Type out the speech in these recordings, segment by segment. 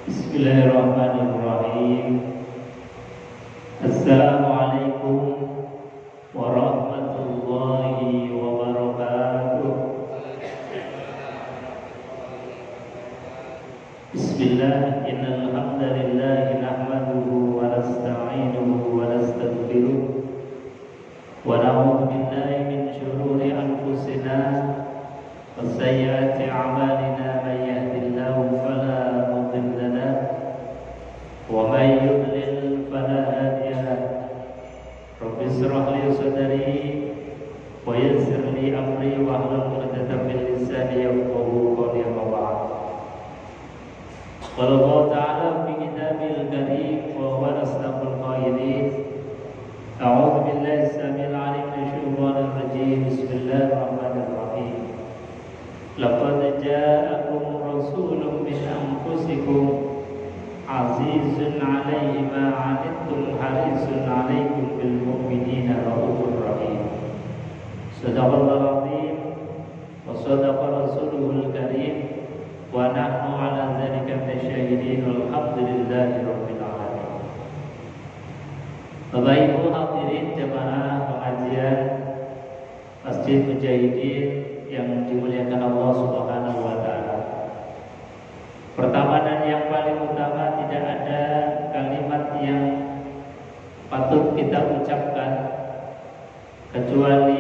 Bismillahirrahmanirrahim. Assalamualaikum warahmatullahi wabarakatuh. Bismillah, innal hamdalillah nahmaduhu wa nasta'inuhu wa nastaghfiruh wa na'udzu billahi min shururi anfusina wa sayyiati a'malina, may yahdihillahu fala mudilla lahu wa may yudlil fala hadiya lahu. Rabbi shrah li sadri wa yassir li amri wahlul 'uqdatam min lisani yafqahu qawli. Amma ba'd. Qala Allah ta'ala fi kitabil karim wa huwa asdaqul qailin. A'udzu billahi samil 'alim minasy syaithanir rajim. Bismillahirrahmanirrahim. Laqad ja'akum rasulun min anfusikum azizun 'alaihi ma 'anittum harisun 'alaikum bil mu'minina raufur rahim. Shadaqallahul 'azim wa shadaqa rasuluhul karim wa nahnu 'ala dzalika minasyahidin walhamdulillahi rabbil alamin. Bapak Ibu hadirin jamaah pengajian Masjid Mujahidin yang dimuliakan Allah Subhanahu wa taala. Pertama dan yang paling utama, tidak ada kalimat yang patut kita ucapkan kecuali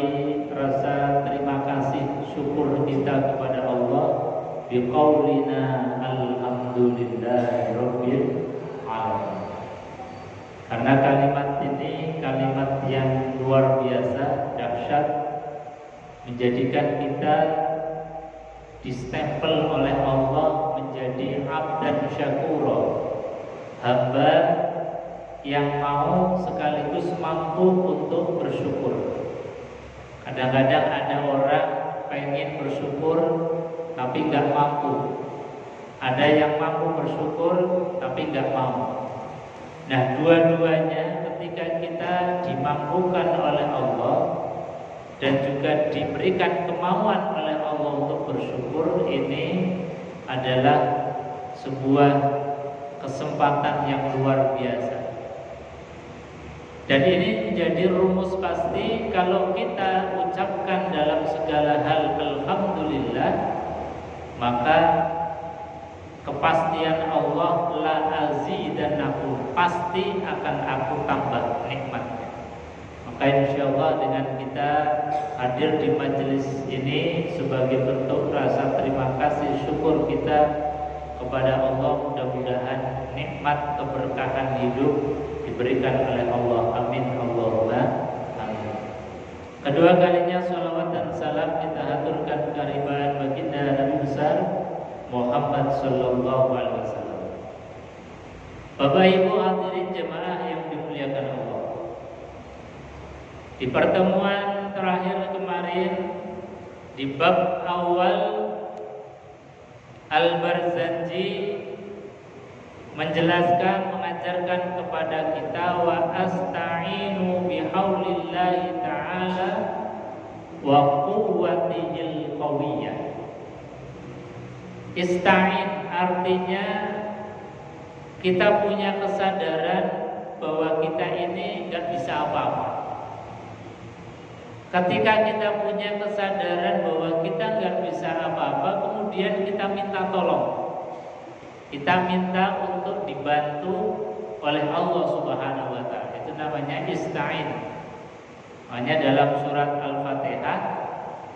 rasa terima kasih, syukur kita kepada Allah biqaulina alhamdulillahi rabbil alamin. Karena kalimat ini kalimat yang luar biasa dahsyat, menjadikan kita distempel oleh Allah menjadi abdan syakura, hamba yang mau sekaligus mampu untuk bersyukur. Kadang-kadang ada orang pengen bersyukur tapi nggak mampu, ada yang mampu bersyukur tapi nggak mau. Nah, dua-duanya ketika kita dimampukan oleh Allah dan juga diberikan kemauan oleh Allah untuk bersyukur, ini adalah sebuah kesempatan yang luar biasa. Dan ini menjadi rumus pasti kalau kita ucapkan dalam segala hal alhamdulillah, maka kepastian Allah la azidannakum, pasti akan aku tambah nikmatnya. Maka insyaallah dengan kita hadir di majelis ini sebagai bentuk rasa terima kasih syukur kita kepada Allah, mudah-mudahan nikmat keberkahan hidup diberikan oleh Allah. Amin Allahumma amin. Kedua kalinya salawat dan salam kita haturkan kehadiran baginda Nabi besar Muhammad sallallahu alaihi wasallam. Bapak Ibu hadirin jemaah yang dimuliakan Allah, di pertemuan terakhir kemarin di bab awal Al-Barzanji menjelaskan, mengajarkan kepada kita wa asta'inu bihaulillahi ta'ala wa quwwatihil qawiyyah. Ista'in artinya kita punya kesadaran bahwa kita ini gak bisa apa-apa. Ketika kita punya kesadaran bahwa kita nggak bisa apa-apa, kemudian kita minta tolong, kita minta untuk dibantu oleh Allah Subhanahu wa taala. Itu namanya ista'in. Makanya dalam surat Al-Fatihah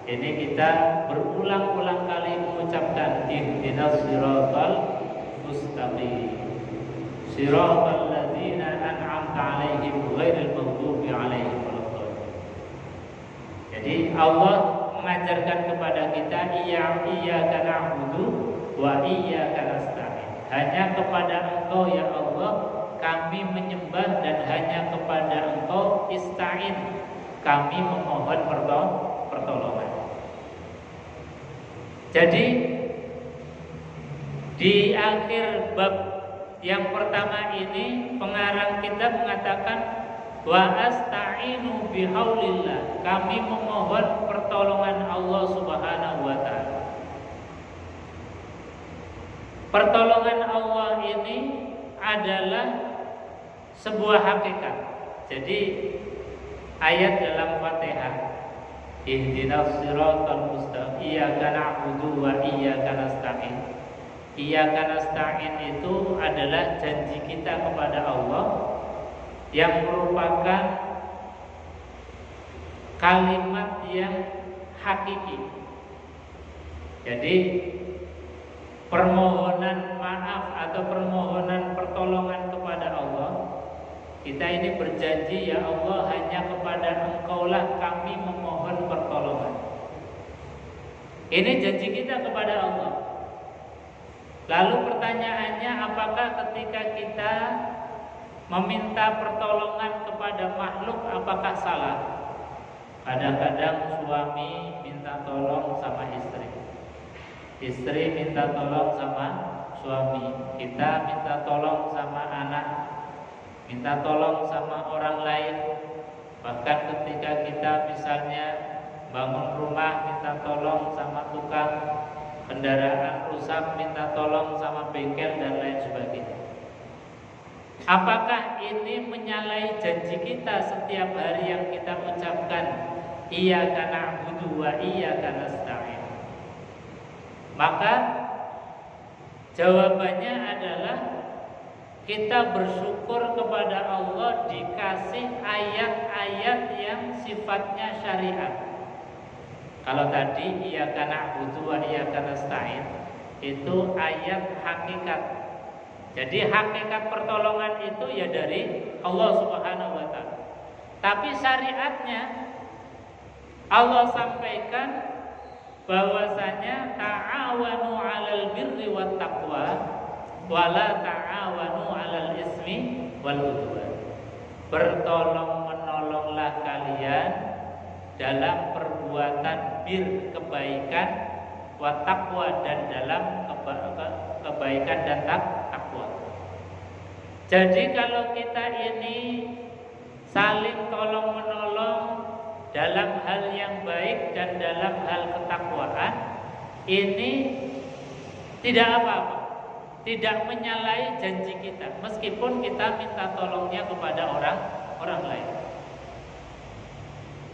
ini kita berulang-ulang kali mengucapkan ihdinas siratal mustaqim, siratal ladzina an'amta 'alaihim ghairil maghdubi 'alaihim. Jadi Allah mengajarkan kepada kita iyyaka na'budu wa iyyaka nasta'in. Hanya kepada Engkau ya Allah kami menyembah, dan hanya kepada Engkau ista'in, kami memohon pertolongan. Jadi di akhir bab yang pertama ini pengarang kitab mengatakan wa asta'inu bihaulillah, kami memohon pertolongan Allah Subhanahu wa taala. Pertolongan pertolongan Allah ini adalah sebuah hakikat. Jadi ayat dalam Fatihah, ihdinas siratal mustaqim, iyyaka na'budu wa iyyaka nasta'in. Iyyaka nasta'in itu adalah janji kita kepada Allah yang merupakan kalimat yang hakiki. Jadi permohonan maaf atau permohonan pertolongan kepada Allah, kita ini berjanji, ya Allah, hanya kepada Engkaulah kami memohon pertolongan. Ini janji kita kepada Allah. Lalu pertanyaannya, apakah ketika kita meminta pertolongan kepada makhluk apakah salah? Kadang-kadang suami minta tolong sama istri, istri minta tolong sama suami, kita minta tolong sama anak, minta tolong sama orang lain. Bahkan ketika kita misalnya bangun rumah minta tolong sama tukang, kendaraan rusak minta tolong sama bengkel dan lain sebagainya. Apakah ini menyalahi janji kita setiap hari yang kita ucapkan iyyaka na'budu wa iyyaka nasta'in? Maka jawabannya adalah kita bersyukur kepada Allah dikasih ayat-ayat yang sifatnya syariat. Kalau tadi iyyaka na'budu wa iyyaka nasta'in itu ayat hakikat. Jadi hakikat pertolongan itu ya dari Allah Subhanahu wa taala. Tapi syariatnya Allah sampaikan bahwasanya ta'awanu 'alal birri wat taqwa wa la ta'awanu 'alal ismi wal udwan. Bertolong-menolonglah kalian dalam perbuatan bir, kebaikan, wa taqwa, dan dalam kebaikan dan takwa. Jadi kalau kita ini saling tolong-menolong dalam hal yang baik dan dalam hal ketakwaan, ini tidak apa-apa, tidak menyalahi janji kita, meskipun kita minta tolongnya kepada orang lain.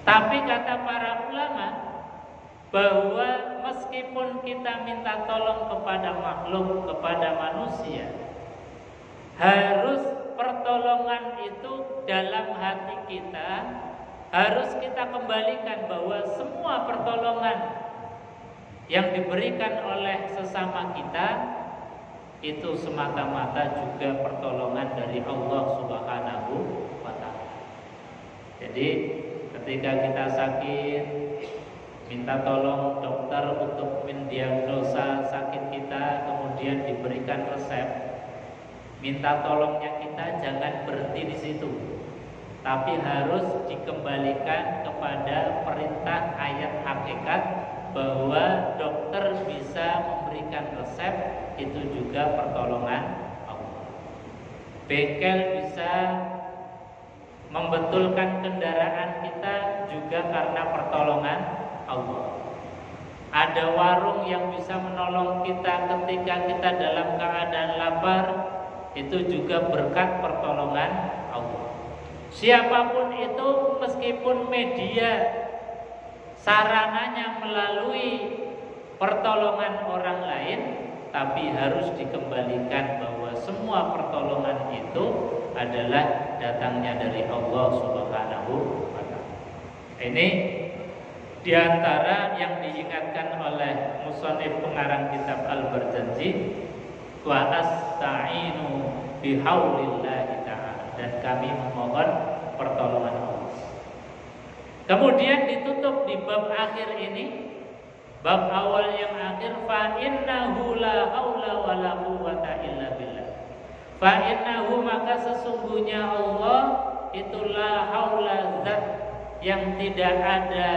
Tapi kata para ulama bahwa meskipun kita minta tolong kepada makhluk, kepada manusia, harus pertolongan itu dalam hati kita, harus kita kembalikan bahwa semua pertolongan yang diberikan oleh sesama kita itu semata-mata juga pertolongan dari Allah Subhanahu wa ta'ala. Jadi ketika kita sakit, minta tolong dokter untuk mendiagnosa sakit kita, kemudian diberikan resep. Minta tolongnya kita jangan berhenti di situ, tapi harus dikembalikan kepada perintah ayat hakikat bahwa dokter bisa memberikan resep, itu juga pertolongan Allah. Bengkel bisa membetulkan kendaraan kita juga karena pertolongan Allah. Ada warung yang bisa menolong kita ketika kita dalam keadaan lapar, itu juga berkat pertolongan Allah. Siapapun itu, meskipun media sarananya melalui pertolongan orang lain, tapi harus dikembalikan bahwa semua pertolongan itu adalah datangnya dari Allah Subhanahu wa ta'ala. Ini diantara yang diingatkan oleh musannif pengarang kitab Al-Barjanji, wa asta'inu bihaulillahi ta'ala, dan kami memohon pertolongan Allah. Kemudian ditutup di bab akhir ini, bab awal yang akhir, fa innahu la haula wala quwwata illa billah. Fa innahu, maka sesungguhnya Allah itu la haula, zat yang tidak ada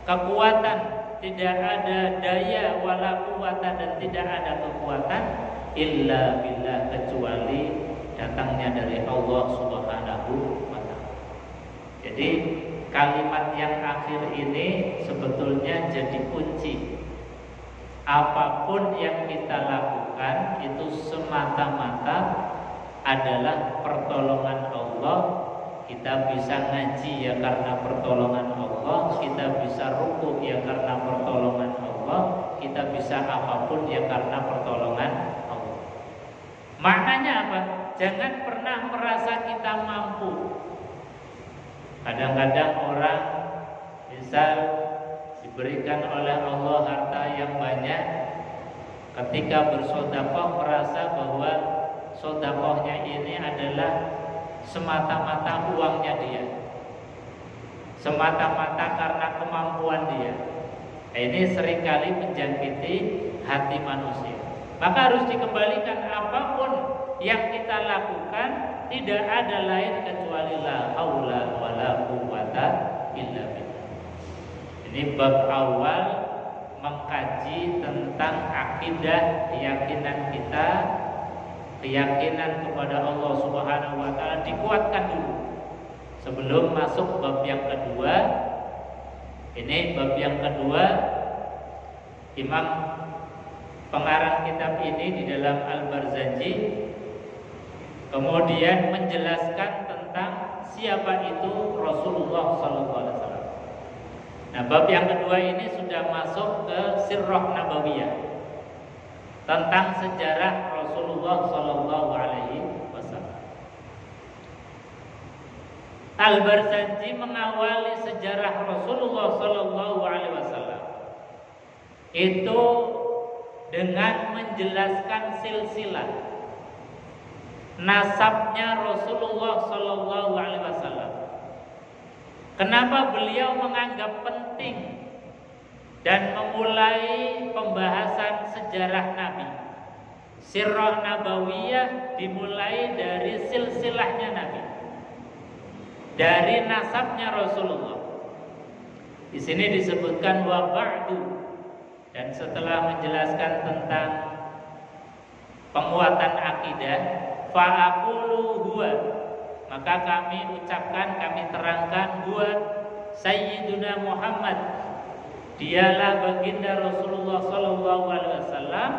kekuatan, tidak ada daya, wala quwwata, dan tidak ada kekuatan, illa billah, kecuali datangnya dari Allah Subhanahu wa ta'ala. Jadi kalimat yang akhir ini sebetulnya jadi kunci apapun yang kita lakukan itu semata-mata adalah pertolongan Allah. Kita bisa ngaji ya karena pertolongan Allah, kita bisa ruku ya karena pertolongan Allah, kita bisa apapun ya karena pertolongan Allah. Maknanya apa? Jangan pernah merasa kita mampu. Kadang-kadang orang misal diberikan oleh Allah harta yang banyak, ketika bersedekah merasa bahwa sedekahnya ini adalah semata-mata uangnya dia, semata-mata karena kemampuan dia. Ini seringkali menjangkiti hati manusia. Maka harus dikembalikan, apapun yang kita lakukan tidak ada lain kecuali la haula wala quwwata illa billah. Ini bab awal mengkaji tentang akidah, keyakinan kita, keyakinan kepada Allah Subhanahu wa taala dikuatkan dulu sebelum masuk bab yang kedua. Ini bab yang kedua, Imam pengarang kitab ini di dalam Al-Barzanji kemudian menjelaskan tentang siapa itu Rasulullah SAW. Nah, bab yang kedua ini sudah masuk ke Sirrah Nabawiyah tentang sejarah Rasulullah SAW. Al-Barzanji mengawali sejarah Rasulullah SAW itu dengan menjelaskan silsilah nasabnya Rasulullah SAW. Kenapa beliau menganggap penting dan memulai pembahasan sejarah Nabi? Sirrah Nabawiyah dimulai dari silsilahnya Nabi, dari nasabnya Rasulullah. Di sini disebutkan wa ba'du, dan setelah menjelaskan tentang penguatan akidah, fa'aqulu huwa, maka kami ucapkan, kami terangkan, huwa Sayyiduna Muhammad, dialah baginda Rasulullah SAW,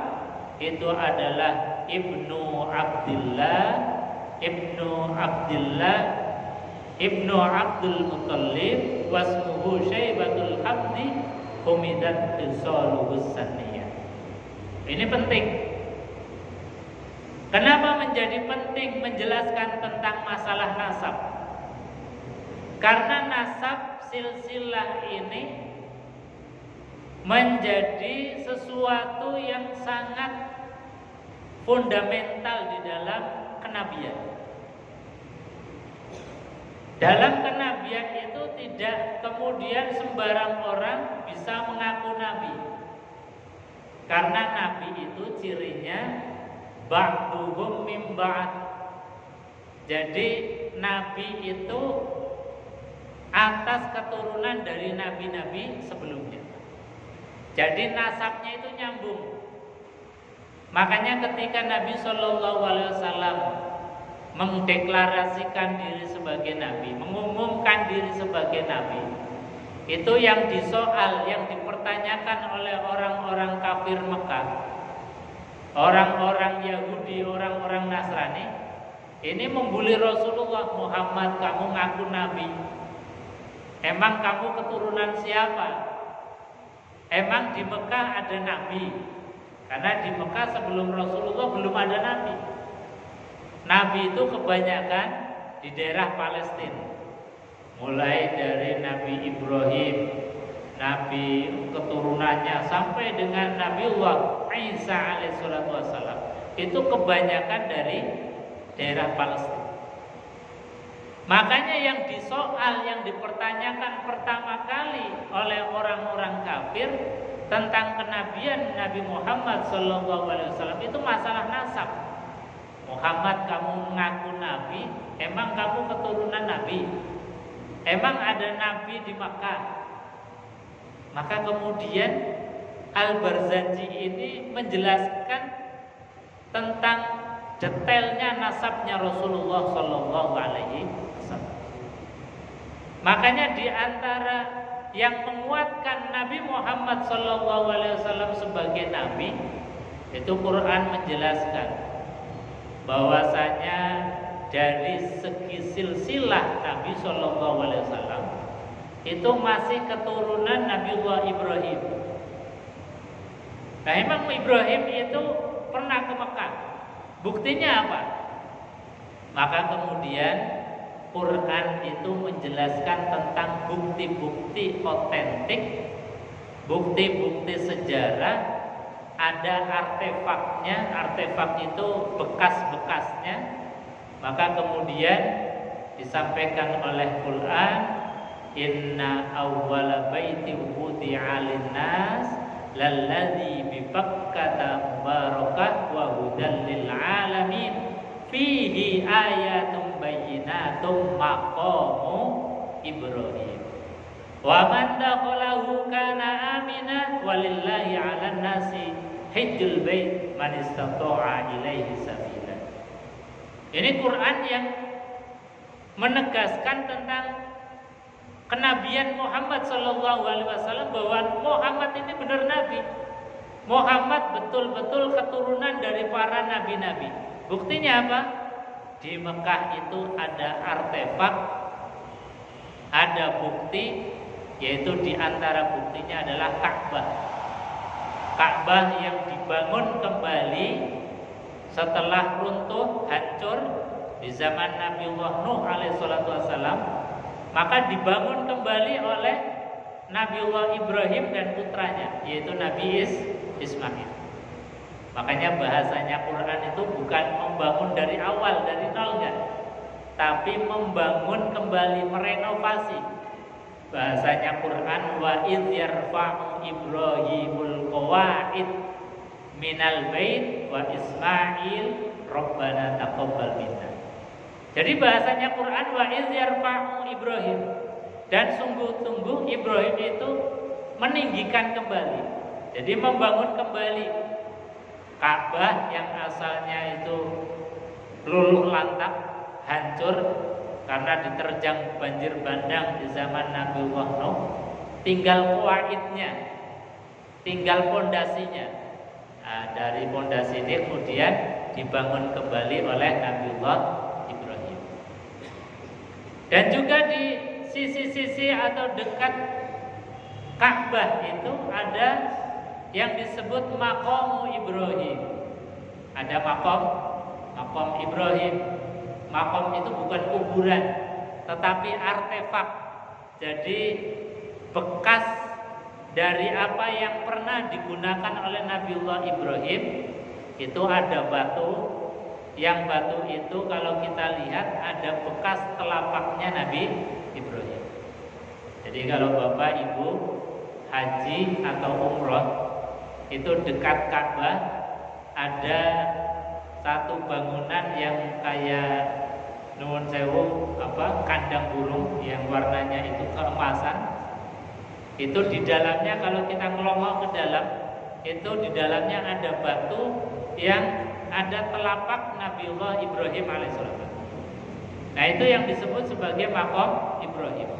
itu adalah Ibnu Abdul Muttalib, wasmuhu Syaibatul Hamdi, humidat khisaluhus saniyah. Ini penting. Kenapa menjadi penting menjelaskan tentang masalah nasab? Karena nasab silsilah ini menjadi sesuatu yang sangat fundamental di dalam kenabian. Dalam kenabian itu tidak kemudian sembarang orang bisa mengaku nabi. Karena nabi itu cirinya ba'duhum min ba'd. Jadi nabi itu atas keturunan dari nabi-nabi sebelumnya. Jadi nasabnya itu nyambung. Makanya ketika Nabi SAW mendeklarasikan diri sebagai nabi, mengumumkan diri sebagai nabi, itu yang disoal, yang dipertanyakan oleh orang-orang kafir Mekah, orang-orang Yahudi, orang-orang Nasrani, ini membuli Rasulullah. Muhammad, kamu ngaku nabi, emang kamu keturunan siapa? Emang di Mekah ada nabi? Karena di Mekah sebelum Rasulullah belum ada nabi. Nabi itu kebanyakan di daerah Palestina, mulai dari Nabi Ibrahim, Nabi keturunannya sampai dengan Nabiullah Isa alaihissalatu wassalam, itu kebanyakan dari daerah Palestina. Makanya yang disoal, yang dipertanyakan pertama kali oleh orang-orang kafir tentang kenabian Nabi Muhammad SAW itu masalah nasab. Muhammad, kamu mengaku nabi, emang kamu keturunan nabi? Emang ada nabi di Makkah? Maka kemudian Al-Barzanji ini menjelaskan tentang detailnya nasabnya Rasulullah SAW. Makanya di antara yang menguatkan Nabi Muhammad SAW sebagai Nabi, itu Quran menjelaskan bahwasanya dari segi silsilah Nabi SAW itu masih keturunan Nabiullah Ibrahim. Nah, emang Ibrahim itu pernah ke Mekah. Buktinya apa? Maka kemudian Quran itu menjelaskan tentang bukti-bukti otentik, bukti-bukti sejarah, ada artefaknya, artefak itu bekas-bekasnya. Maka kemudian disampaikan oleh Quran, inna awwala baiti wudi'a lin-nas lalladzi bi Bakkata mubarakah wa hudan lil alamin fihi ayatun bayyinatun maqamu Ibrahim wa man dakhalahu kana amina walillahi 'alan nasi hajjul bait man istata'a ilaihi sabila. Ini Quran yang menegaskan tentang kenabian Muhammad SAW, bahwa Muhammad ini benar nabi. Muhammad betul-betul keturunan dari para nabi-nabi. Buktinya apa? Di Mekah itu ada artefak, ada bukti, yaitu di antara buktinya adalah Ka'bah. Ka'bah yang dibangun kembali setelah runtuh, hancur di zaman Nabiullah Nuh alaihissalam, maka dibangun kembali oleh Nabiullah Ibrahim dan putranya, yaitu Nabi Ismail. Makanya bahasanya Quran itu bukan membangun dari awal, dari nolnya, tapi membangun kembali, merenovasi. Bahasanya Quran, wa idh yarfa'u Ibrahimul qawaid minal bait wa Ismail Rabbana taqabbal minna. Jadi bahasanya Quran, wa idh yarfa'u Ibrahim, dan sungguh-sungguh Ibrahim itu meninggikan kembali. Jadi membangun kembali Ka'bah yang asalnya itu luluh lantak, hancur karena diterjang banjir bandang di zaman Nabiullah Nuh. Tinggal qawaidnya, tinggal pondasinya. Nah, dari pondasi ini kemudian dibangun kembali oleh Nabiullah Ibrahim. Dan juga di sisi-sisi atau dekat Ka'bah itu ada yang disebut maqamu Ibrahim. Ada maqam Ibrahim. Maqam itu bukan kuburan, tetapi artefak. Jadi bekas dari apa yang pernah digunakan oleh Nabiullah Ibrahim. Itu ada batu, yang batu itu kalau kita lihat ada bekas telapaknya Nabi Ibrahim. Jadi kalau Bapak Ibu haji atau umroh, itu dekat Ka'bah ada satu bangunan yang kayak nuwun sewu kandang burung yang warnanya itu keemasan. Itu di dalamnya kalau kita ngelongok ke dalam, itu di dalamnya ada batu yang ada telapak Nabiullah Ibrahim alaihissalam. Nah, itu yang disebut sebagai maqam Ibrahim.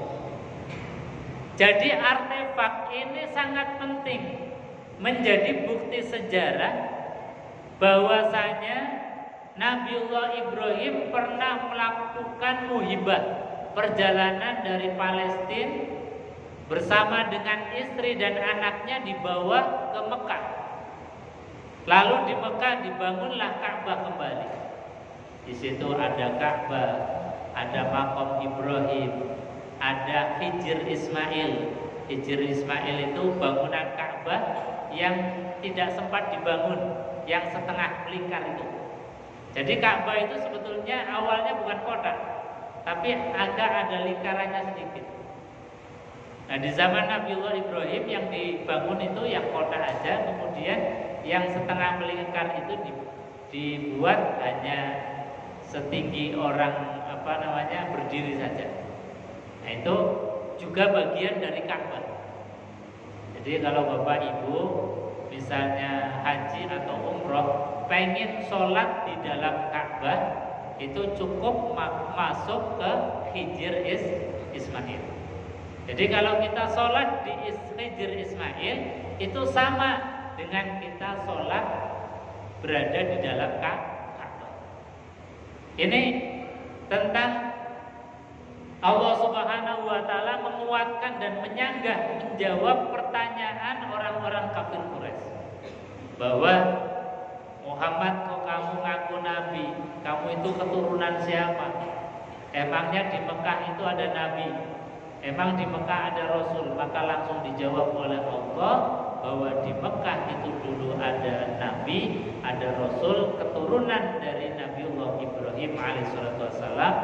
Jadi artefak ini sangat penting, menjadi bukti sejarah bahwasanya Nabiullah Ibrahim pernah melakukan muhibah, perjalanan dari Palestina bersama dengan istri dan anaknya dibawa ke Mekah. Lalu di Mekah dibangunlah Ka'bah kembali. Di situ ada Ka'bah, ada maqam Ibrahim, ada Hijr Ismail. Hijr Ismail itu bangunan Ka'bah yang tidak sempat dibangun, yang setengah melingkar itu. Jadi Ka'bah itu sebetulnya awalnya bukan kotak, tapi agak ada lingkarannya sedikit. Nah, di zaman Nabiullah Ibrahim yang dibangun itu yang kotak aja, kemudian yang setengah melingkar itu dibuat hanya setinggi orang berdiri saja. Nah, itu juga bagian dari Ka'bah. Jadi kalau Bapak Ibu misalnya haji atau umroh pengen sholat di dalam Ka'bah, itu cukup masuk ke Hijr Ismail. Jadi kalau kita sholat di Hijr Ismail itu sama dengan kita sholat berada di dalam Ka'bah. Ini tentang Allah Subhanahu wa Ta'ala menguatkan dan menyanggah menjawab pertanyaan orang-orang kafir Quraisy bahwa Muhammad, kok kamu ngaku nabi, kamu itu keturunan siapa? Emangnya di Mekah itu ada nabi? Emang di Mekah ada Rasul? Maka langsung dijawab oleh Allah bahwa di Mekah itu dulu ada nabi, ada Rasul, keturunan dari Nabiullah Ibrahim alaihissalam,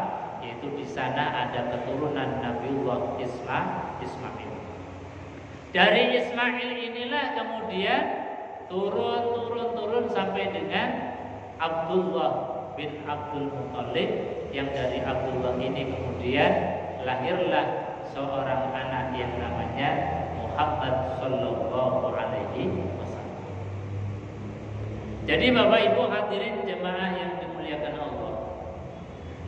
yaitu di sana ada keturunan Nabiullah Ismail. Dari Ismail inilah kemudian turun sampai dengan Abdullah bin Abdul Muthalib, yang dari Abdullah ini kemudian lahirlah seorang anak yang namanya Muhammad sallallahu alaihi wasallam. Jadi Bapak Ibu hadirin jemaah yang dimuliakan Allah,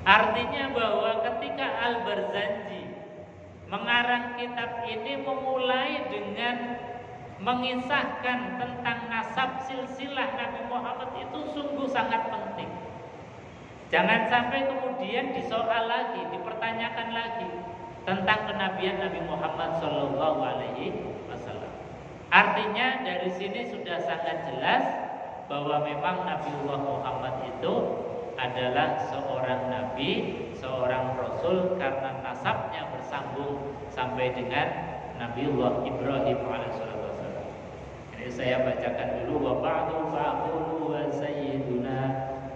artinya bahwa ketika Al-Barzanji mengarang kitab ini memulai dengan mengisahkan tentang nasab silsilah Nabi Muhammad itu sungguh sangat penting. Jangan sampai kemudian disoal lagi, dipertanyakan lagi tentang kenabian Nabi Muhammad sallallahu alaihi wasallam. Artinya dari sini sudah sangat jelas bahwa memang Nabiullah Muhammad itu adalah seorang nabi, seorang rasul karena nasabnya bersambung sampai dengan Nabiullah Ibrahim alaihissalam. Ini saya bacakan dulu. Wa ba'du fa'qulu wa sayyiduna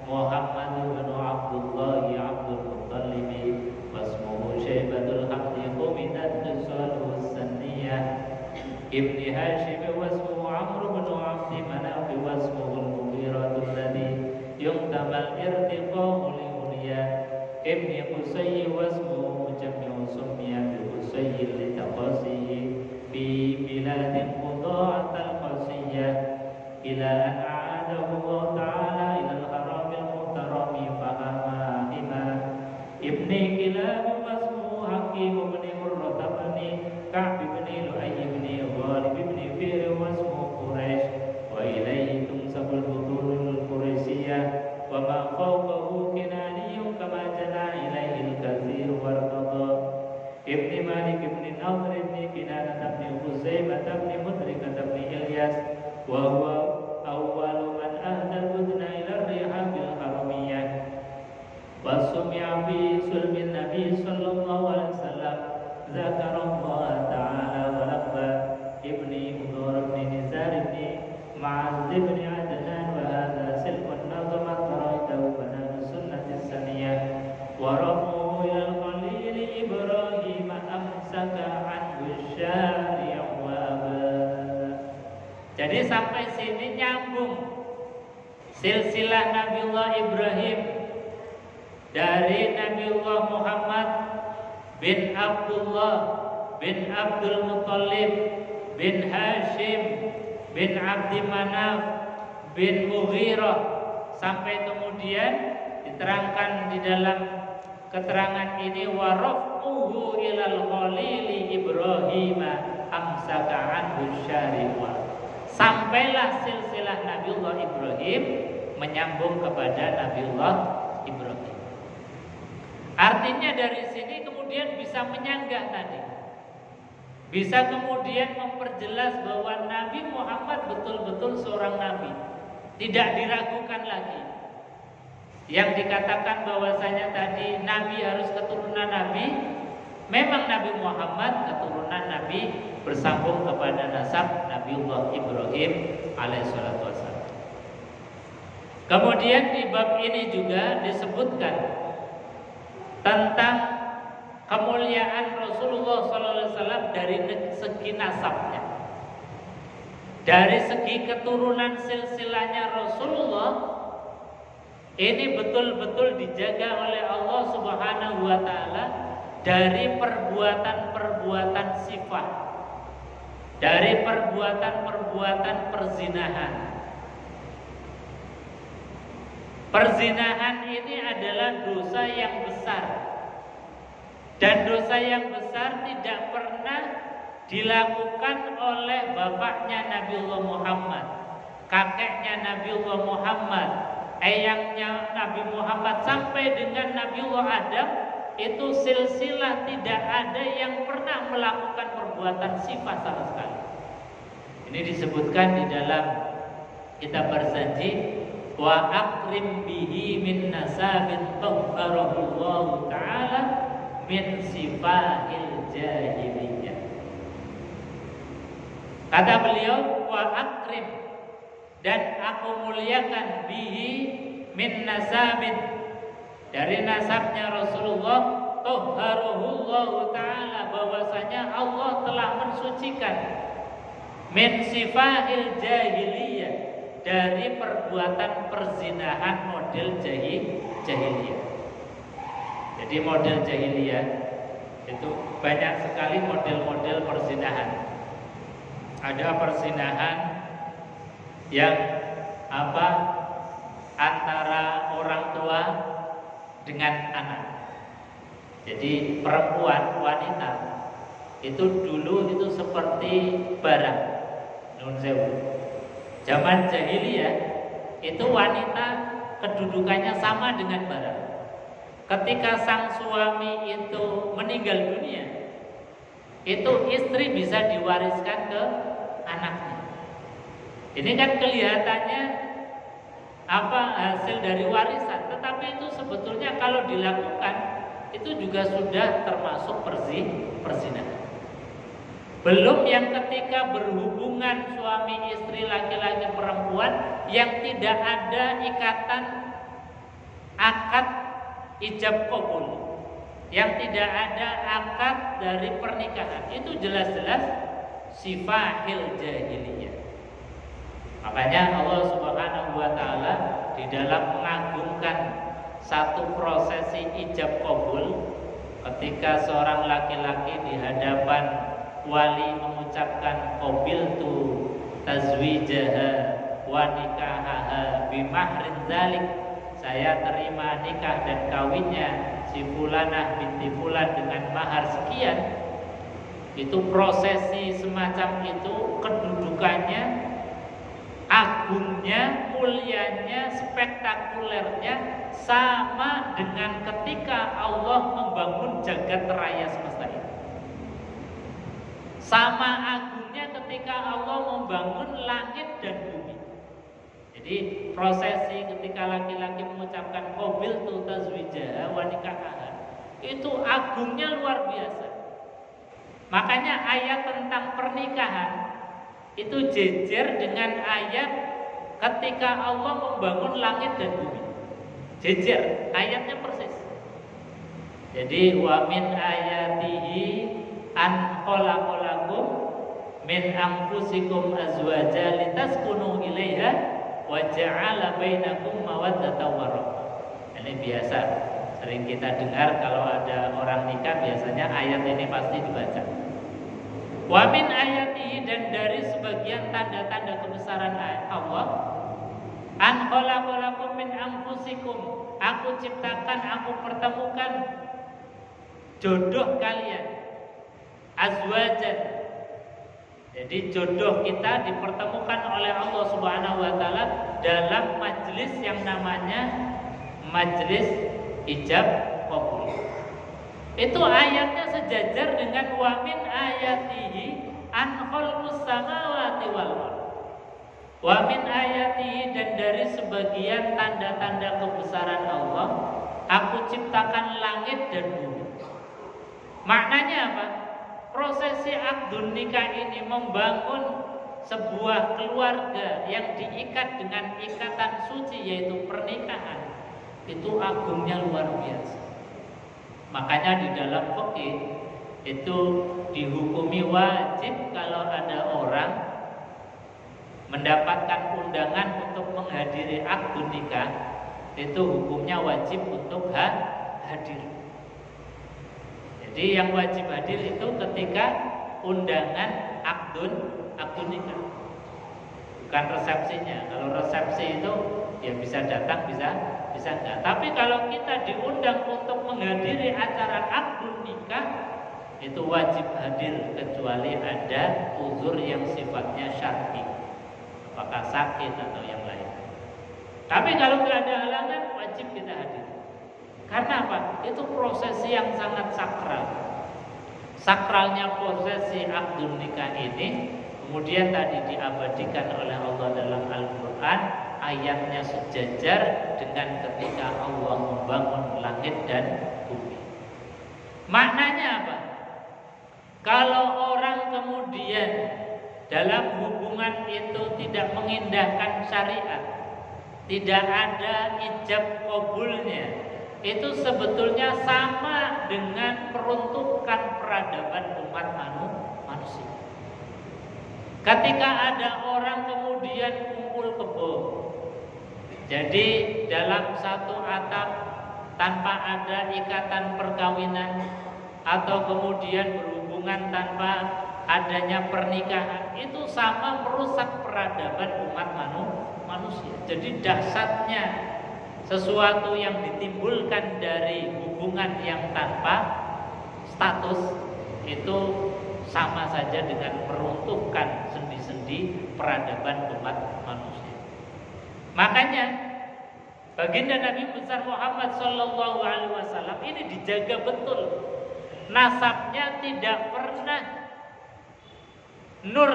Muhammad bin Abdullah Abdul Muttalib wasmuhu Syaibatul Hamdi Qumidat Nusaluhu Saniyah Ibni Hashim wasmuhu Amr bin Abdi Manaf wasmuhu Al-Mughiratul Ladhi Yungtamal irtiqahu li'uliyah Ibni Qusayy wasmuhu Jami'u Sumiyah bi Qusayy litaqasihi fi biladin quda'at al-qasiyah ila an a'adahu Allah ta'ala ila al-haram al-muhtarami fahamahima Ibni Kilab wasmuhu Hakim ibn Murrah ibn Ka'b ibn Lu'ay ibn Ghalib ibn Fir wasmuhu Quraish wa ilayhi tunsabul butulul Quraisyah wa ma fawqahu kinaniyun kama jana ilayhi al-kathir warqadha Ibni Malik ibn Nadr ibn Kinanah ibn Khuzaimah ibn Mudrikah ibn Ilyas wa huwa awwalu man ahda al-budna ila ar-riha bil haramiyah wa sumi'a fi sulmin Nabi sallallahu alaihi wasallam zakara Allah ta'ala wa labba ibni Udur ibn Nizar ibn Ma'az ibn Adnan wa hadha silkun nazamat faraitahu banan sunnati saniyah wa rafuhu ila al-qalil Ibrahim amsaka anhu syari' wa abad. Jadi sampai sini nyambung silsilah Nabiullah Ibrahim dari Nabiullah Muhammad bin Abdullah bin Abdul Muthalib bin Hashim bin Abdi Manaf bin Mughirah sampai kemudian diterangkan di dalam keterangan ini warafuhu ilal khalili Ibrahim amsaka anhu syari'wa. Sampailah silsilah Nabiullah Ibrahim menyambung kepada Nabiullah Ibrahim. Artinya dari sini kemudian bisa menyanggah tadi, bisa kemudian memperjelas bahwa Nabi Muhammad betul-betul seorang nabi, tidak diragukan lagi. Yang dikatakan bahwasanya tadi Nabi harus keturunan Nabi, memang Nabi Muhammad keturunan Nabi bersambung kepada nasab Nabiullah Ibrahim alaihissalatu wassalam. Kemudian di bab ini juga disebutkan tentang kemuliaan Rasulullah SAW dari segi nasabnya, dari segi keturunan silsilahnya Rasulullah. Ini betul-betul dijaga oleh Allah Subhanahu wa Ta'ala dari perbuatan-perbuatan sifat, dari perbuatan-perbuatan perzinahan. Perzinahan ini adalah dosa yang besar Dan dosa yang besar tidak pernah dilakukan oleh bapaknya Nabiullah Muhammad, kakeknya Nabiullah Muhammad, eyangnya Nabi Muhammad sampai dengan Nabiullah Adam. Itu silsilah tidak ada yang pernah melakukan perbuatan sifat sama sekali. Ini disebutkan di dalam kitab berjanji, wa akrim bihi min nasabin tahharahullahu ta'ala min sifahil jahiliyah. Kata beliau, wa akrim, dan aku muliakan bihi min nasabin, dari nasabnya Rasulullah, tahharahullahu ta'ala, bahwasanya Allah telah mensucikan min sifahil jahiliyah, dari perbuatan perzinahan model jahiliyah. Jadi model jahiliyah itu banyak sekali model-model perzinahan. Ada perzinahan yang antara orang tua dengan anak. Jadi perempuan, wanita itu dulu itu seperti barang. Nun sewu. Zaman jahiliyah itu wanita kedudukannya sama dengan barang. Ketika sang suami itu meninggal dunia, itu istri bisa diwariskan ke anaknya. Ini kan kelihatannya hasil dari warisan, tetapi itu sebetulnya kalau dilakukan itu juga sudah termasuk perzinahan. Belum yang ketika berhubungan suami istri laki-laki perempuan yang tidak ada ikatan akad ijab qabul, yang tidak ada akad dari pernikahan, itu jelas-jelas sifahil jahiliyah. Makanya Allah Subhanahu wa ta'ala di dalam mengagungkan satu prosesi ijab qabul, ketika seorang laki-laki di hadapan wali mengucapkan qabiltu tazwijaha wa nikahaha bimahrin dzalik, saya terima nikah dan kawinnya si fulanah binti fulan dengan mahar sekian. Itu prosesi semacam itu kedudukannya, agungnya, mulianya, spektakulernya sama dengan ketika Allah membangun jagat raya semesta ini. Sama agungnya ketika Allah membangun langit dan bumi. Jadi prosesi ketika laki-laki mengucapkan qabiltu tazwijaha wa nikahaha, itu agungnya luar biasa. Makanya ayat tentang pernikahan itu jejer dengan ayat ketika Allah membangun langit dan bumi. Jejer, ayatnya persis. Jadi wa min ayatihi an khalaqalakum min anfusikum azwaja litaskunu ilaiha wa ja'ala bainakum mawaddatan wa rahmah. Ini biasa sering kita dengar kalau ada orang nikah, biasanya ayat ini pasti dibaca. Wa min ayatihi, dan dari sebagian tanda-tanda kebesaran Allah, an khalaqalakum min anfusikum, aku ciptakan, aku pertemukan jodoh kalian, azwajan. Jadi jodoh kita dipertemukan oleh Allah Subhanahu wa ta'ala dalam majelis yang namanya majelis ijab qabul. Itu ayatnya sejajar dengan wa min ayatihi an khalqus samawati wal ardh. Wa min ayatihi, dan dari sebagian tanda-tanda kebesaran Allah, aku ciptakan langit dan bumi. Maknanya apa? Prosesi akdun nikah ini membangun sebuah keluarga yang diikat dengan ikatan suci, yaitu pernikahan. Itu agungnya luar biasa. Makanya di dalam fikih itu dihukumi wajib kalau ada orang mendapatkan undangan untuk menghadiri akdun nikah, itu hukumnya wajib untuk hadir. Jadi yang wajib hadir itu ketika undangan akdun nikah, bukan resepsinya. Kalau resepsi itu ya bisa datang, bisa enggak. Tapi kalau kita diundang untuk menghadiri acara akdun nikah itu wajib hadir kecuali ada uzur yang sifatnya syar'i, apakah sakit atau yang lain. Tapi kalau nggak ada halangan wajib kita hadir. Karena apa? Itu prosesi yang sangat sakral. Sakralnya prosesi akdun nikah ini kemudian tadi diabadikan oleh Allah dalam Al-Quran, ayatnya sejajar dengan ketika Allah membangun langit dan bumi. Maknanya apa? Kalau orang kemudian dalam hubungan itu tidak mengindahkan syariat, tidak ada ijab kabulnya, itu sebetulnya sama dengan peruntukan peradaban umat manusia. Ketika ada orang kemudian kumpul kebo, jadi dalam satu atap tanpa ada ikatan perkawinan atau kemudian berhubungan tanpa adanya pernikahan, itu sama merusak peradaban umat manusia. Jadi dahsyatnya sesuatu yang ditimbulkan dari hubungan yang tanpa status itu sama saja dengan meruntuhkan sendi-sendi peradaban umat manusia. Makanya baginda Nabi besar Muhammad sallallahu alaihi wasallam ini dijaga betul. Nasabnya tidak pernah Nur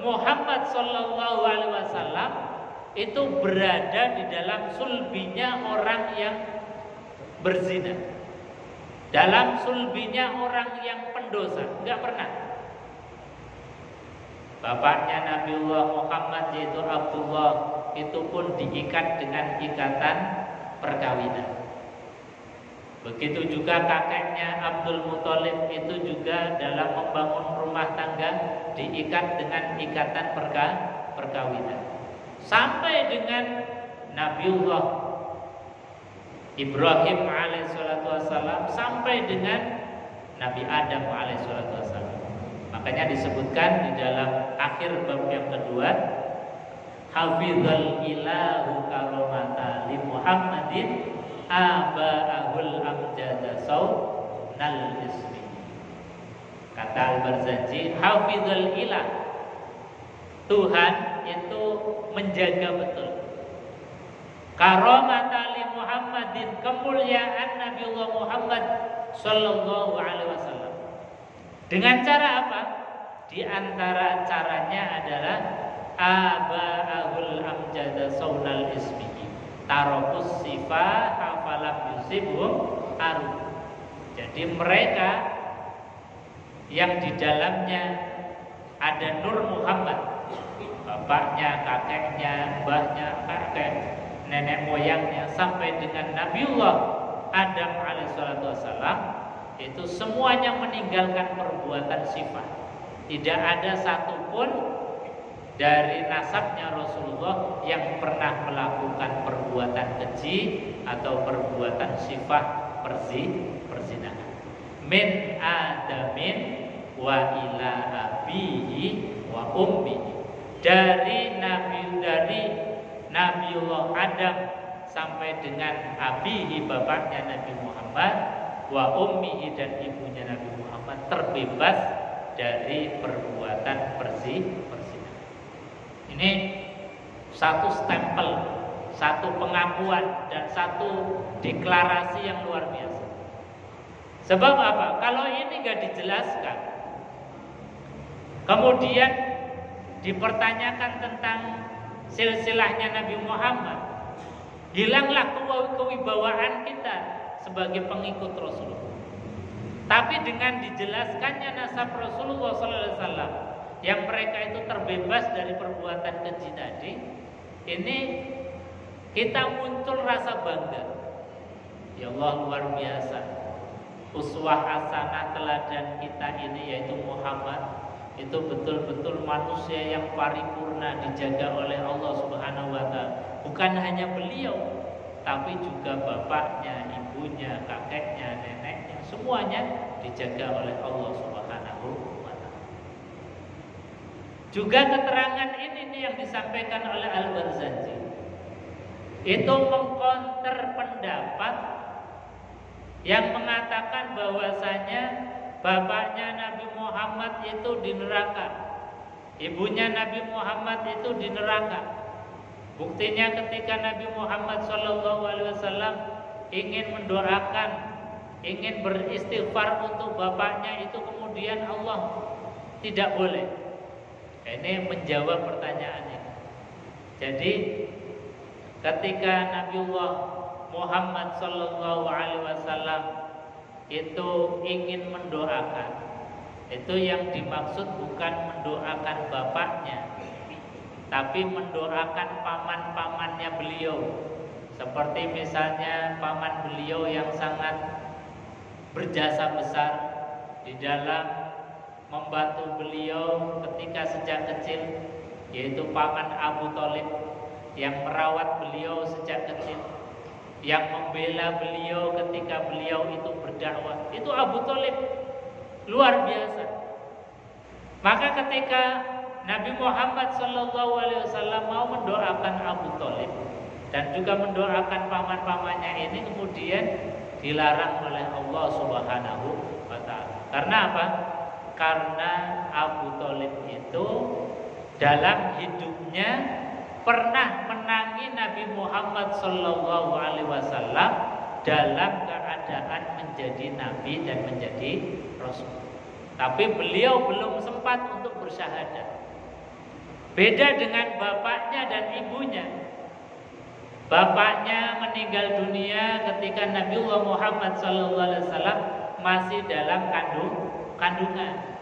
Muhammad sallallahu alaihi wasallam itu berada di dalam sulbinya orang yang berzina, dalam sulbinya orang yang pendosa, enggak pernah. Bapaknya Nabiullah Muhammad yaitu Abdullah itu pun diikat dengan ikatan perkawinan. Begitu juga kakeknya Abdul Muthalib itu juga dalam membangun rumah tangga diikat dengan ikatan perkawinan. Sampai dengan Nabiullah Ibrahim alaihissalatu wassalam sampai dengan Nabi Adam alaihissalatu wassalam. Makanya disebutkan di dalam akhir bab yang kedua, hafizal ilahu karomata li Muhammadin aba'ahul amjada sawnal ismi. Kata Al-Barzanji, hafizal ilah, Tuhan itu menjaga betul karomata li Muhammadin, kemuliaan Nabiullah Muhammad sallallahu alaihi wasallam. Dengan cara apa? Di antara caranya adalah aba'ahul amjada sawnal ismihi tarokus sifah hafalam yusibhum aru. Jadi mereka yang di dalamnya ada Nur Muhammad, bapaknya, kakeknya, mbahnya, kakek, nenek moyangnya sampai dengan Nabiullah Adam alaihissalatu wassalam, itu semuanya meninggalkan perbuatan sifat. Tidak ada satupun dari nasabnya Rasulullah yang pernah melakukan perbuatan keji atau perbuatan sifat perzinahan. Min adamin wa ila abihi wa ummihi, dari Nabiullah Adam sampai dengan abihi, bapaknya Nabi Muhammad, wa ummihi, dan ibunya Nabi Muhammad terbebas dari perbuatan perzinahan. Ini satu stempel, satu pengakuan dan satu deklarasi yang luar biasa. Sebab apa? Kalau ini gak dijelaskan, kemudian dipertanyakan tentang silsilahnya Nabi Muhammad, hilanglah kewibawaan kita sebagai pengikut Rasulullah. Tapi dengan dijelaskannya nasab Rasulullah SAW yang mereka itu terbebas dari perbuatan keji tadi, ini kita muncul rasa bangga. Ya Allah, luar biasa. Uswah hasanah teladan kita ini yaitu Muhammad, itu betul-betul manusia yang paripurna, dijaga oleh Allah Subhanahu wa taala. Bukan hanya beliau, tapi juga bapaknya, ibunya, kakeknya, neneknya, semuanya dijaga oleh Allah Subhanahu wa taala. Juga keterangan ini nih yang disampaikan oleh Al-Barzanji, itu mengkonter pendapat yang mengatakan bahwasanya bapaknya Nabi Muhammad itu di neraka, ibunya Nabi Muhammad itu di neraka. Buktinya ketika Nabi Muhammad SAW ingin mendoakan, ingin beristighfar untuk bapaknya itu, kemudian Allah tidak boleh. Ini menjawab pertanyaannya. Jadi ketika Nabiullah Muhammad SAW itu ingin mendoakan, itu yang dimaksud bukan mendoakan bapaknya, tapi mendoakan paman-pamannya beliau. Seperti misalnya paman beliau yang sangat berjasa besar di dalam membantu beliau ketika sejak kecil, yaitu paman Abu Thalib yang merawat beliau sejak kecil, yang membela beliau ketika beliau itu berdakwah. Itu Abu Thalib, luar biasa. Maka ketika Nabi Muhammad SAW mau mendoakan Abu Thalib dan juga mendoakan paman-pamannya ini, kemudian dilarang oleh Allah Subhanahu wa Ta'ala. Karena apa? Karena Abu Thalib itu dalam hidupnya pernah menangi Nabi Muhammad SAW dalam keadaan menjadi nabi dan menjadi rasul. Tapi beliau belum sempat untuk bersyahadat. Beda dengan bapaknya dan ibunya. Bapaknya meninggal dunia ketika Nabiullah Muhammad SAW masih dalam kandungan.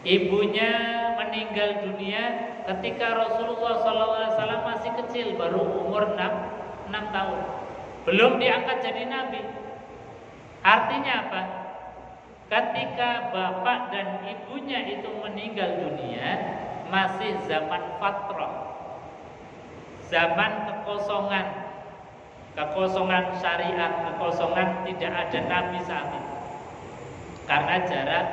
Ibunya meninggal dunia ketika Rasulullah SAW masih kecil, baru umur 6 tahun. Belum diangkat jadi nabi. Artinya apa? Ketika bapak dan ibunya itu meninggal dunia, masih zaman fatrah, zaman kekosongan syariat, kekosongan tidak ada nabi saat itu. Karena jarak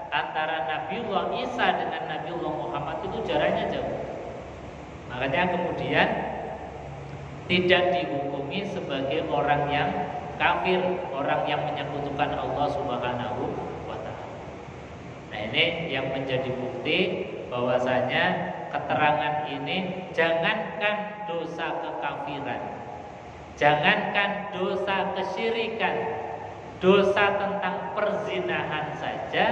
antara Nabiullah Isa dengan Nabiullah Muhammad itu jaraknya jauh. Makanya kemudian tidak dihukumi sebagai orang yang kafir, orang yang menyekutukan Allah Subhanahu wa Ta'ala. Nah, ini yang menjadi bukti bahwasanya keterangan ini, jangankan dosa kekafiran, jangankan dosa kesyirikan, dosa tentang perzinahan saja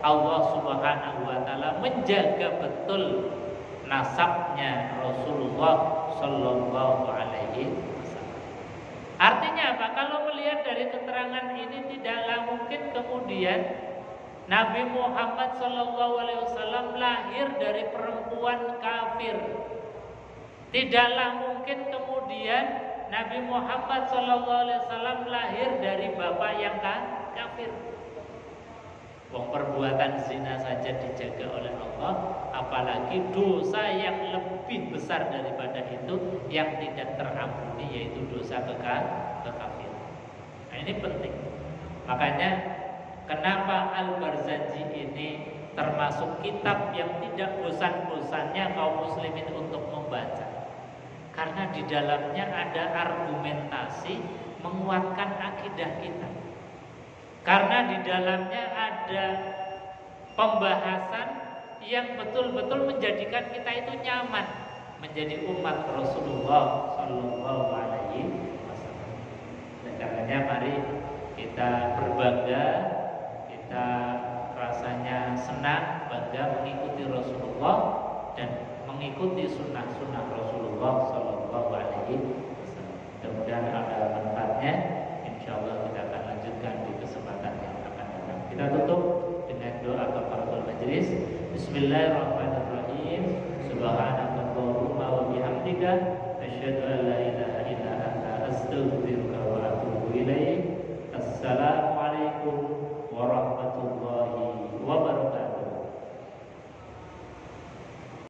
Allah Subhanahu wa Ta'ala menjaga betul nasabnya Rasulullah Sallallahu Alaihi Wasallam. Artinya apa? Kalau melihat dari keterangan ini, tidaklah mungkin kemudian Nabi Muhammad Sallallahu Alaihi Wasallam lahir dari perempuan kafir. Tidaklah mungkin kemudian Nabi Muhammad Sallallahu Alaihi Wasallam lahir dari bapak yang kafir. Wong perbuatan zina saja dijaga oleh Allah, apalagi dosa yang lebih besar daripada itu yang tidak terampuni, yaitu dosa kekafiran. Nah, ini penting. Makanya kenapa Al-Barzanji ini termasuk kitab yang tidak bosan-bosannya kaum muslimin untuk membaca. Karena di dalamnya ada argumentasi menguatkan akidah kita. Karena di dalamnya ada pembahasan yang betul-betul menjadikan kita itu nyaman menjadi umat Rasulullah Sallallahu Alaihi Wasallam. Dan karenanya mari kita berbangga, kita rasanya senang, bangga mengikuti Rasulullah dan mengikuti sunnah-sunnah Rasulullah Sallallahu Alaihi Wasallam. Mudah-mudahan ada manfaatnya. Insyaallah kita akan lanjutkan di kesempatan yang akan datang. Kita tutup dengan doa kafaratul majlis. Bismillahirrahmanirrahim. Subhanakallahumma wa bihamdika asyhadu an la ilaha illa anta astaghfiruka